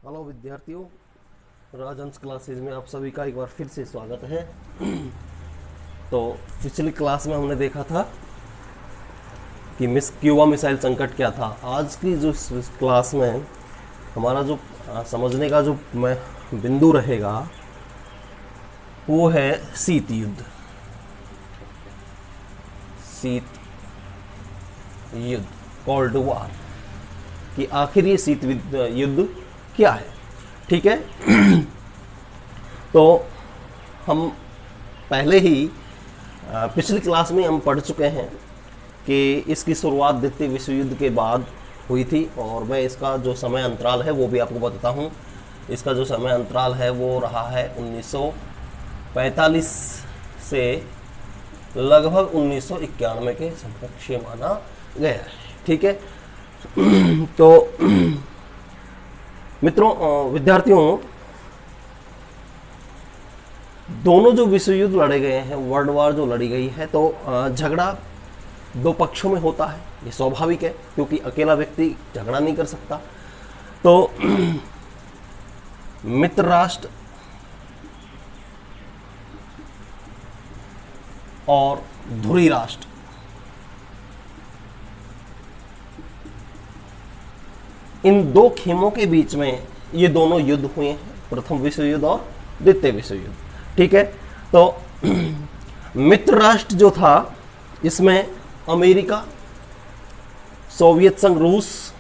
Hello विद्यार्थियों, राजहंस classes में आप सभी का एक बार फिर से स्वागत है। तो पिछली क्लास में हमने देखा था कि क्यूबा मिसाइल संकट क्या था। आज की जो इस क्लास में हमारा जो समझने का जो मैं बिंदु रहेगा वो है शीत युद्ध। शीत युद्ध, कोल्ड वॉर, कि आखिर ये शीत युद्ध क्या है। ठीक है। तो हम पहले ही पिछली क्लास में हम पढ़ चुके हैं कि इसकी शुरुआत द्वितीय विश्व युद्ध के बाद हुई थी, और मैं इसका जो समय अंतराल है वो भी आपको बताता हूँ। इसका जो समय अंतराल है वो रहा है 1945 से लगभग 1991 के समकक्ष माना गया है। ठीक है। तो मित्रों, विद्यार्थियों, दोनों जो विश्व युद्ध लड़े गए हैं, वर्ल्ड वॉर जो लड़ी गई है, तो झगड़ा दो पक्षों में होता है। ये स्वाभाविक है, क्योंकि अकेला व्यक्ति झगड़ा नहीं कर सकता। तो मित्र राष्ट्र और धुरी राष्ट्र, इन दो खेमों के बीच में ये दोनों युद्ध हुए हैं, प्रथम विश्व युद्ध और द्वितीय विश्व युद्ध। ठीक है। तो मित्र राष्ट्र जो था, इसमें अमेरिका, सोवियत संघ रूस,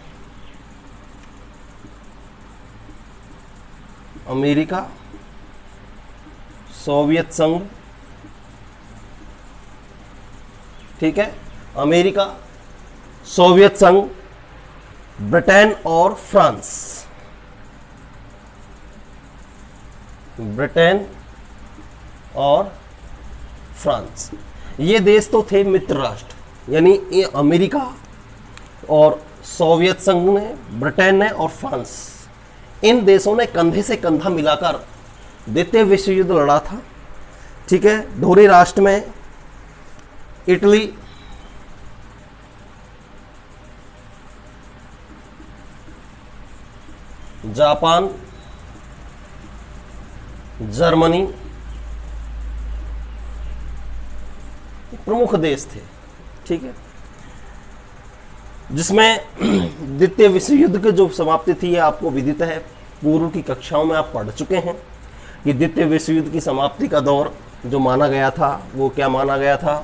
अमेरिका, सोवियत संघ, ठीक है, अमेरिका, सोवियत संघ, ब्रिटेन और फ्रांस, ब्रिटेन और फ्रांस, ये देश तो थे मित्र राष्ट्र। यानी ये अमेरिका और सोवियत संघ ने, ब्रिटेन ने और फ्रांस, इन देशों ने कंधे से कंधा मिलाकर द्वितीय विश्व युद्ध लड़ा था। ठीक है। धुरी राष्ट्र में इटली, जापान, जर्मनी प्रमुख देश थे। ठीक है। जिसमें द्वितीय विश्व युद्ध की जो समाप्ति थी, ये आपको विदित है, पूर्व की कक्षाओं में आप पढ़ चुके हैं कि द्वितीय विश्व युद्ध की समाप्ति का दौर जो माना गया था वो क्या माना गया था,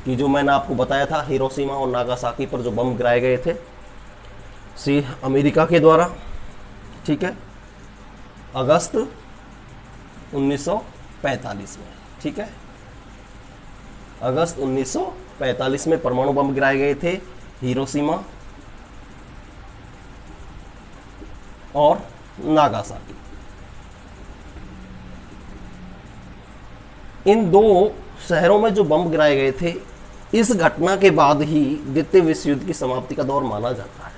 कि जो मैंने आपको बताया था, हिरोशिमा और नागासाकी पर जो बम गिराए गए थे अमेरिका के द्वारा। ठीक है। अगस्त 1945 में। ठीक है। अगस्त 1945 में परमाणु बम गिराए गए थे हिरोशिमा और नागासाकी। इन दो शहरों में जो बम गिराए गए थे, इस घटना के बाद ही द्वितीय विश्व युद्ध की समाप्ति का दौर माना जाता है।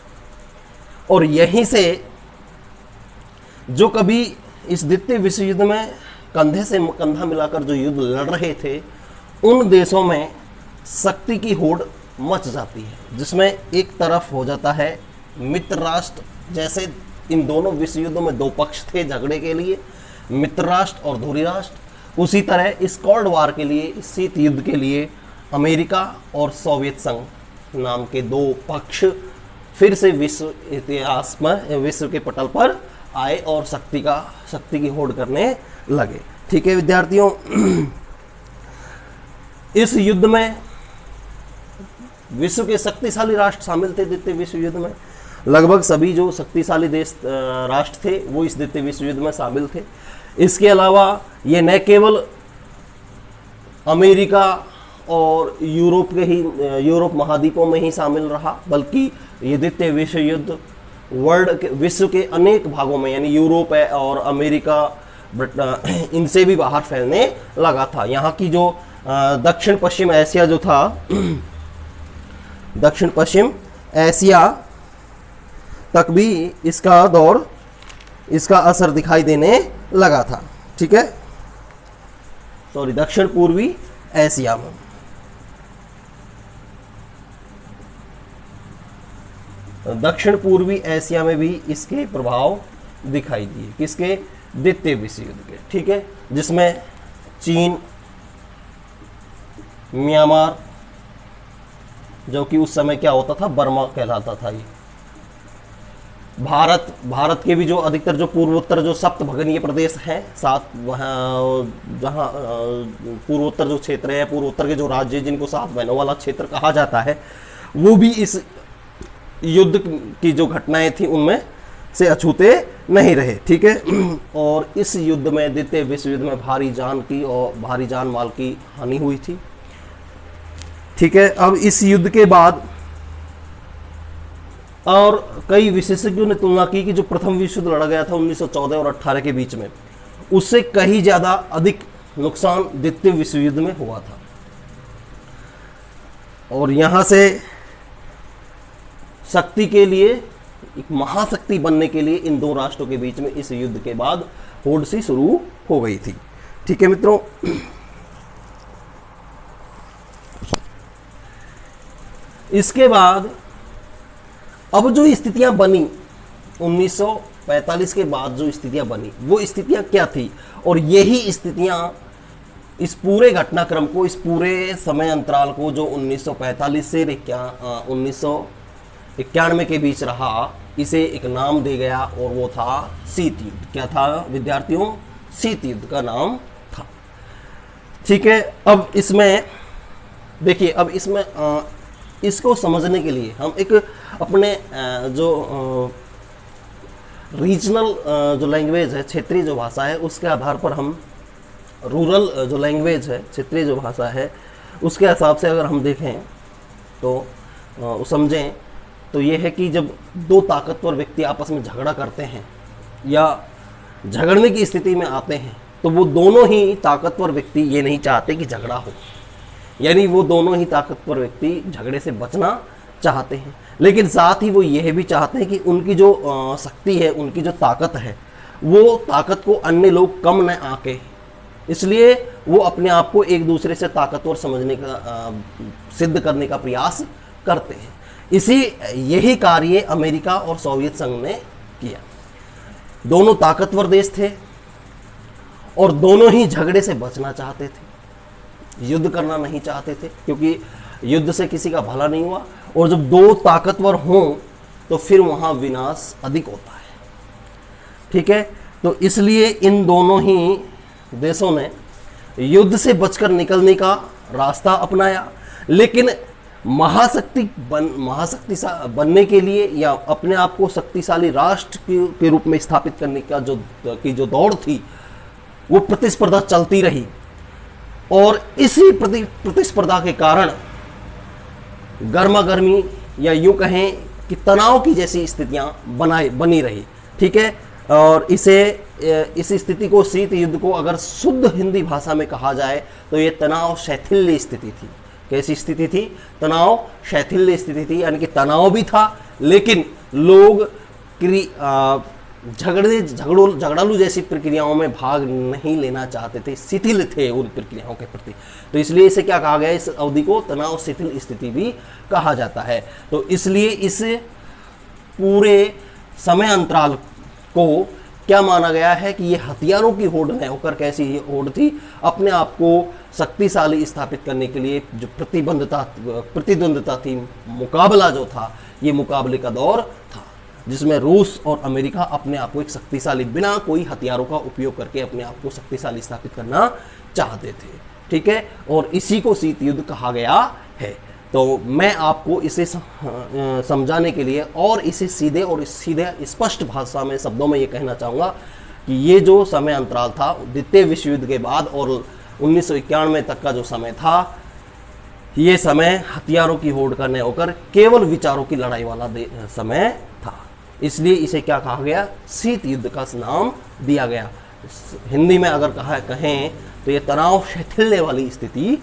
और यहीं से जो कभी इस द्वितीय विश्व युद्ध में कंधे से कंधा मिलाकर जो युद्ध लड़ रहे थे, उन देशों में शक्ति की होड़ मच जाती है, जिसमें एक तरफ हो जाता है मित्र राष्ट्र। जैसे इन दोनों विश्व युद्धों में दो पक्ष थे झगड़े के लिए, मित्र राष्ट्र और धुरी राष्ट्र, उसी तरह इस कोल्ड वॉर के लिए, इस शीत युद्ध के लिए अमेरिका और सोवियत संघ नाम के दो पक्ष फिर से विश्व इतिहास में, विश्व के पटल पर आए और शक्ति की होड़ करने लगे। ठीक है विद्यार्थियों, इस युद्ध में विश्व के शक्तिशाली राष्ट्र शामिल थे। द्वितीय विश्व युद्ध में लगभग सभी जो शक्तिशाली देश राष्ट्र थे वो इस द्वितीय विश्व युद्ध में शामिल थे। इसके अलावा ये न केवल अमेरिका और यूरोप महाद्वीपों में ही शामिल रहा, बल्कि ये द्वितीय विश्व युद्ध विश्व के अनेक भागों में, यानी यूरोप है और अमेरिका, इनसे भी बाहर फैलने लगा था। यहाँ की जो दक्षिण पश्चिम एशिया जो था, दक्षिण पश्चिम एशिया तक भी इसका असर दिखाई देने लगा था। ठीक है। सॉरी, दक्षिण पूर्वी एशिया में। दक्षिण पूर्वी एशिया में भी इसके प्रभाव दिखाई दिए। किसके? द्वितीय विश्व युद्ध के। ठीक है, जिसमें चीन, म्यांमार, जो कि उस समय क्या होता था, बर्मा कहलाता था ये, भारत के भी जो अधिकतर जो पूर्वोत्तर जो सप्त भगनीय प्रदेश हैं, सात वहाँ जहाँ पूर्वोत्तर जो क्षेत्र है, पूर्वोत्तर के जो राज्य हैं, जिनको सात बहनों वाला क्षेत्र कहा जाता है, वो भी इस युद्ध की जो घटनाएं थी उनमें से अछूते नहीं रहे। ठीक है, और इस युद्ध में, द्वितीय विश्व युद्ध में भारी जान माल की हानि हुई थी। ठीक है, अब इस युद्ध के बाद और कई विशेषज्ञों ने तुलना की कि जो प्रथम विश्व युद्ध लड़ा गया था 1914 और 18 के बीच में, उससे कहीं ज्यादा अधिक नुकसान द्वितीय विश्व युद्ध में हुआ था। और यहां से शक्ति के लिए, एक महाशक्ति बनने के लिए इन दो राष्ट्रों के बीच में इस युद्ध के बाद होड़ सी शुरू हो गई थी। ठीक है मित्रों, इसके बाद अब जो स्थितियां बनी 1945 के बाद, जो स्थितियां बनी वो स्थितियां क्या थी, और यही स्थितियां इस पूरे घटनाक्रम को, इस पूरे समय अंतराल को जो 1945 से 1991 के बीच रहा, इसे एक नाम दे गया और वो था शीत युद्ध। क्या था विद्यार्थियों? शीत युद्ध का नाम था। ठीक है, अब इसमें देखिए, अब इसमें इसको समझने के लिए हम एक अपने जो रीजनल जो लैंग्वेज है, क्षेत्रीय जो भाषा है, उसके आधार पर हम रूरल जो लैंग्वेज है, क्षेत्रीय जो भाषा है, उसके हिसाब से अगर हम देखें तो समझें तो ये है कि जब दो ताकतवर व्यक्ति आपस में झगड़ा करते हैं या झगड़ने की स्थिति में आते हैं, तो वो दोनों ही ताकतवर व्यक्ति ये नहीं चाहते कि झगड़ा हो, यानी वो दोनों ही ताकतवर व्यक्ति झगड़े से बचना चाहते हैं, लेकिन साथ ही वो यह भी चाहते हैं कि उनकी जो शक्ति है, उनकी जो ताकत है, वो ताकत को अन्य लोग कम न आके, इसलिए वो अपने आप को एक दूसरे से ताकतवर समझने का, सिद्ध करने का प्रयास करते हैं। यही कार्य अमेरिका और सोवियत संघ ने किया। दोनों ताकतवर देश थे और दोनों ही झगड़े से बचना चाहते थे, युद्ध करना नहीं चाहते थे, क्योंकि युद्ध से किसी का भला नहीं हुआ, और जब दो ताकतवर हों तो फिर वहां विनाश अधिक होता है। ठीक है, तो इसलिए इन दोनों ही देशों ने युद्ध से बचकर निकलने का रास्ता अपनाया, लेकिन महाशक्ति बनने के लिए या अपने आप को शक्तिशाली राष्ट्र के रूप में स्थापित करने का जो दौड़ थी, वो प्रतिस्पर्धा चलती रही, और इसी प्रतिस्पर्धा के कारण गर्मा गर्मी या यूं कहें कि तनाव की जैसी स्थितियां बनी रही। ठीक है, और इस स्थिति को, शीत युद्ध को अगर शुद्ध हिंदी भाषा में कहा जाए तो ये तनाव शैथिल्य स्थिति थी। कैसी स्थिति थी? तनाव शैथिल्य स्थिति थी, यानी कि तनाव भी था, लेकिन लोग झगड़ालू जैसी प्रक्रियाओं में भाग नहीं लेना चाहते थे, शिथिल थे उन प्रक्रियाओं के प्रति। तो इसलिए इसे क्या कहा गया? इस अवधि को तनाव शिथिल स्थिति भी कहा जाता है। तो इसलिए इस पूरे समय अंतराल को क्या माना गया है कि ये हथियारों की होड़ न होकर कैसी होड़ थी, अपने आप को शक्तिशाली स्थापित करने के लिए जो प्रतिद्वंद्विता थी, मुकाबला जो था, ये मुकाबले का दौर था, जिसमें रूस और अमेरिका अपने आप को एक शक्तिशाली, बिना कोई हथियारों का उपयोग करके अपने आप को शक्तिशाली स्थापित करना चाहते थे। ठीक है, और इसी को शीत युद्ध कहा गया है। तो मैं आपको इसे समझाने के लिए और इसे सीधे स्पष्ट भाषा में, शब्दों में ये कहना चाहूँगा कि ये जो समय अंतराल था द्वितीय विश्व युद्ध के बाद और 1991 तक का जो समय था, ये समय हथियारों की होड़ का न होकर केवल विचारों की लड़ाई वाला समय था। इसलिए इसे क्या कहा गया? शीत युद्ध का नाम दिया गया। हिंदी में अगर कहें तो ये तनाव शैथिल्य वाली स्थिति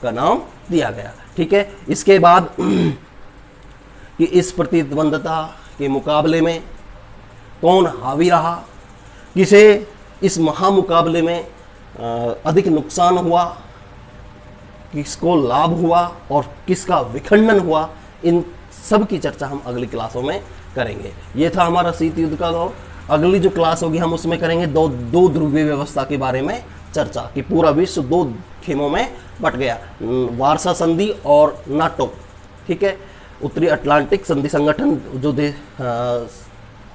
का नाम दिया गया। ठीक है, इसके बाद कि इस प्रतिद्वंदता के मुकाबले में कौन हावी रहा, किसे इस महामुकाबले में अधिक नुकसान हुआ, किसको लाभ हुआ और किसका विखंडन हुआ, इन सब की चर्चा हम अगली क्लासों में करेंगे। ये था हमारा शीत युद्ध का दौर। अगली जो क्लास होगी हम उसमें करेंगे दो ध्रुवीय व्यवस्था के बारे में चर्चा कि पूरा विश्व दो खेमों में बट गया, वारसा संधि और नाटो, ठीक है। उत्तरी अटलांटिक संधि संगठन जो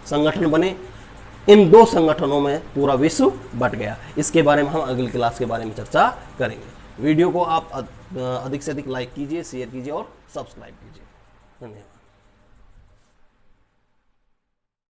संगठन बने, इन दो संगठनों में पूरा विश्व बट गया। इसके बारे में हम अगली क्लास के बारे में चर्चा करेंगे। वीडियो को आप अधिक से अधिक लाइक कीजिए, शेयर कीजिए और सब्सक्राइब कीजिए। धन्यवाद।